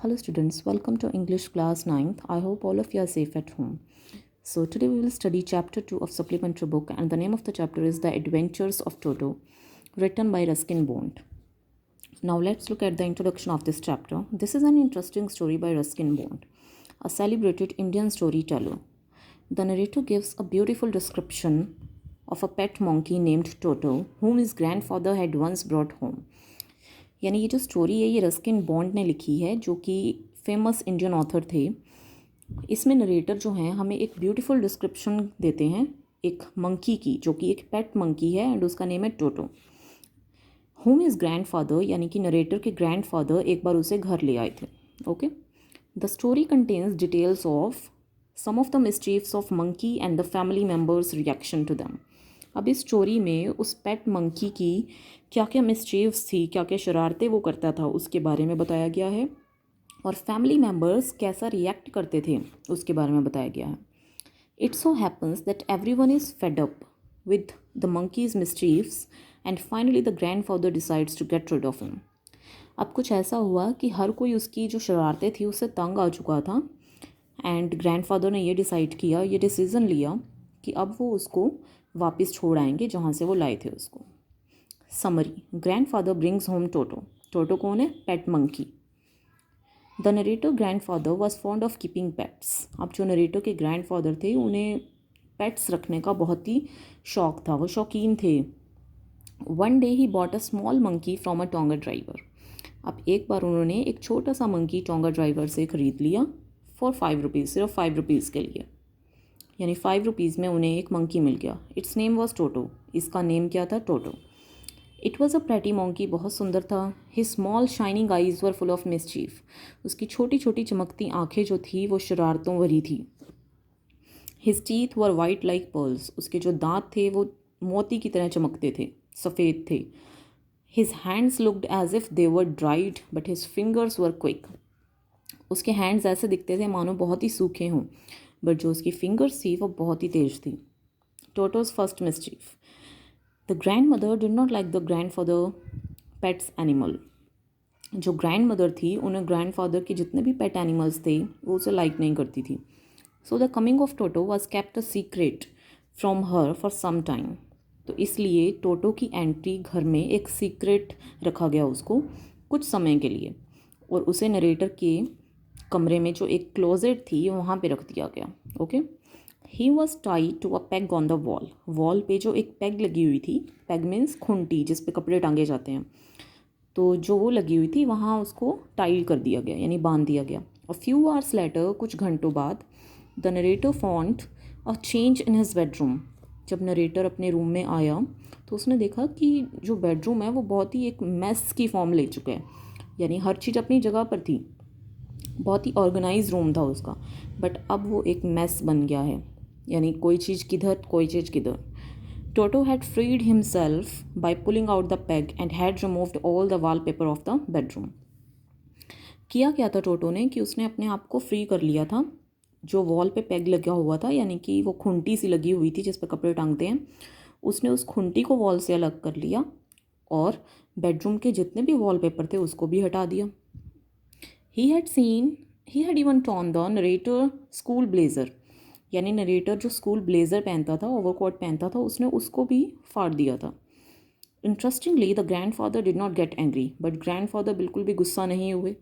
Hello students, welcome to English class 9th. I hope all of you are safe at home. So today we will study chapter 2 of supplementary book and the name of the chapter is The Adventures of Toto, written by Ruskin Bond. Now let's look at the introduction of this chapter. This is an interesting story by Ruskin Bond, a celebrated Indian storyteller. The narrator gives a beautiful description of a pet monkey named Toto, whom his grandfather had once brought home. यानी ये जो story है ये Ruskin bond ने लिखी है, जो कि फेमस इंडियन ऑथर थे. इसमें नरेटर जो हैं हमें एक ब्यूटीफुल डिस्क्रिप्शन देते हैं एक मंकी की, जो कि एक पेट मंकी है एंड उसका नेम है टोटो, हुम इज़ ग्रैंडफादर, यानी कि नरेटर के ग्रैंडफादर एक बार उसे घर ले आए थे. Okay, the story contents details of some of the mischiefs of monkey and the family members reaction to them. अब इस स्टोरी में उस पेट मंकी की क्या क्या मिसचीव्स थी, क्या क्या शरारतें वो करता था, उसके बारे में बताया गया है, और फैमिली मेम्बर्स कैसा रिएक्ट करते थे उसके बारे में बताया गया है. It so happens that every one is fed up with the monkey's मिसचीव्स and finally the grandfather decides to get rid of him. अब कुछ ऐसा हुआ कि हर कोई उसकी जो शरारतें थी उससे तंग आ चुका था एंड ग्रैंड फादर ने ये डिसाइड किया, ये डिसीज़न लिया कि अब वो उसको वापस छोड़ आएंगे जहाँ से वो लाए थे उसको. Summary, grandfather brings home Toto. Toto कौन है? Pet monkey. The narrator grandfather was fond of keeping pets. अब जो नरेटर के ग्रैंडफादर थे उन्हें पेट्स रखने का बहुत ही शौक था, वो शौकीन थे. One day he bought a small monkey from a tonga driver. अब एक बार उन्होंने एक छोटा सा मंकी टोंगा ड्राइवर से ख़रीद लिया फॉर 5 रुपीज़, सिर्फ 5 रुपीज़ के लिए, यानी 5 रुपीज़ में उन्हें एक मंकी मिल गया. Its name was Toto. इसका नेम क्या था? Toto. It was a pretty monkey. बहुत सुंदर था. His small shining eyes were full of mischief. उसकी छोटी छोटी चमकती आँखें जो थी वो शरारतों भरी थी. हिज टीथ वर वाइट लाइक पर्ल्स. उसके जो दांत थे वो मोती की तरह चमकते थे, सफ़ेद थे. His hands looked as if they were dried but his fingers were quick. उसके हैंड्स ऐसे दिखते थे मानो बहुत ही सूखे हों, बट जो उसकी फिंगर्स थी वो बहुत ही तेज थी. टोटोज first mischief. The grand mother did not like the grand father pets animal. जो ग्रैंड मदर थी उन्हें ग्रैंड फादर के जितने भी पेट एनिमल्स थे वो उसे लाइक नहीं करती थी. So the coming of Toto was kept a secret from her for some time. तो इसलिए टोटो की एंट्री घर में एक सीक्रेट रखा गया उसको कुछ समय के लिए, और उसे नरेटर के कमरे में जो एक क्लोजेट थी वहाँ पे रख दिया गया. Okay, he was tie to a peg on the wall. Wall पे जो एक पेग लगी हुई थी, पेग मीन्स खुंटी जिस पे कपड़े टांगे जाते हैं, तो जो वो लगी हुई थी वहाँ उसको टाई कर दिया गया, यानी बांध दिया गया. अ फ्यू आवर्स लेटर, कुछ घंटों बाद, the narrator found a change in his bedroom. जब नरेटर अपने रूम में आया तो उसने देखा कि जो बेडरूम है वो बहुत ही एक मेस की फॉर्म ले चुका है, यानी हर चीज़ अपनी जगह पर थी, बहुत ही ऑर्गेनाइज रूम था उसका, बट अब वो एक मेस बन गया है, यानी कोई चीज़ किधर कोई चीज़ किधर. Toto had freed himself by pulling out the peg and had removed all the wallpaper off the bedroom. किया क्या था टोटो ने कि उसने अपने आप को फ्री कर लिया था. जो वॉल पे पेग लगा हुआ था, यानी कि वो खुंटी सी लगी हुई थी जिस पे कपड़े टांगते हैं, उसने उस खुंटी को वॉल से अलग कर लिया और बेडरूम के जितने भी वॉलपेपर थे उसको भी हटा दिया. He had even torn the narrator school blazer. यानी नरेटर जो स्कूल ब्लेज़र पहनता था, ओवरकोट पहनता था, उसने उसको भी फाड़ दिया था. Interestingly the grand father did not get angry. But grand father बिल्कुल भी गुस्सा नहीं हुए.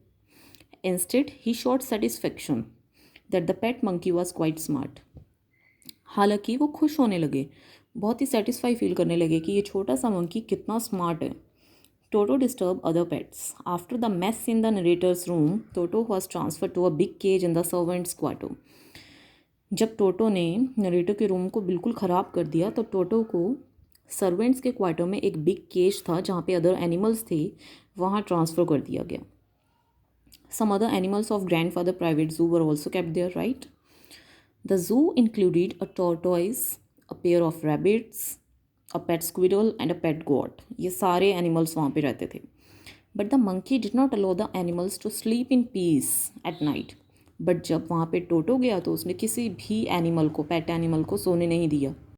Instead he showed satisfaction that the pet monkey was quite smart. हालांकि वो खुश होने लगे, बहुत ही सेटिस्फाई फील करने लगे कि ये छोटा सा मंकी कितना स्मार्ट है. Toto disturbed other pets. After the mess in the narrator's room, Toto was transferred to a big cage in the servants' quarter. जब टोटो ने नरेटर के रूम को बिल्कुल ख़राब कर दिया तो टोटो को सर्वेंट्स के क्वार्टर में एक बिग केज था जहाँ पे अदर एनिमल्स थे, वहाँ ट्रांसफ़र कर दिया गया. Some other animals of grandfather private zoo were also kept there, right. The zoo included a tortoise, a pair of rabbits, a pet squirrel and a pet goat. ये सारे animals वहाँ पे रहते थे. But the monkey did not allow the animals to sleep in peace at night. But जब वहाँ पे टोटो गया तो उसने किसी भी एनिमल को, पेट एनिमल को सोने नहीं दिया.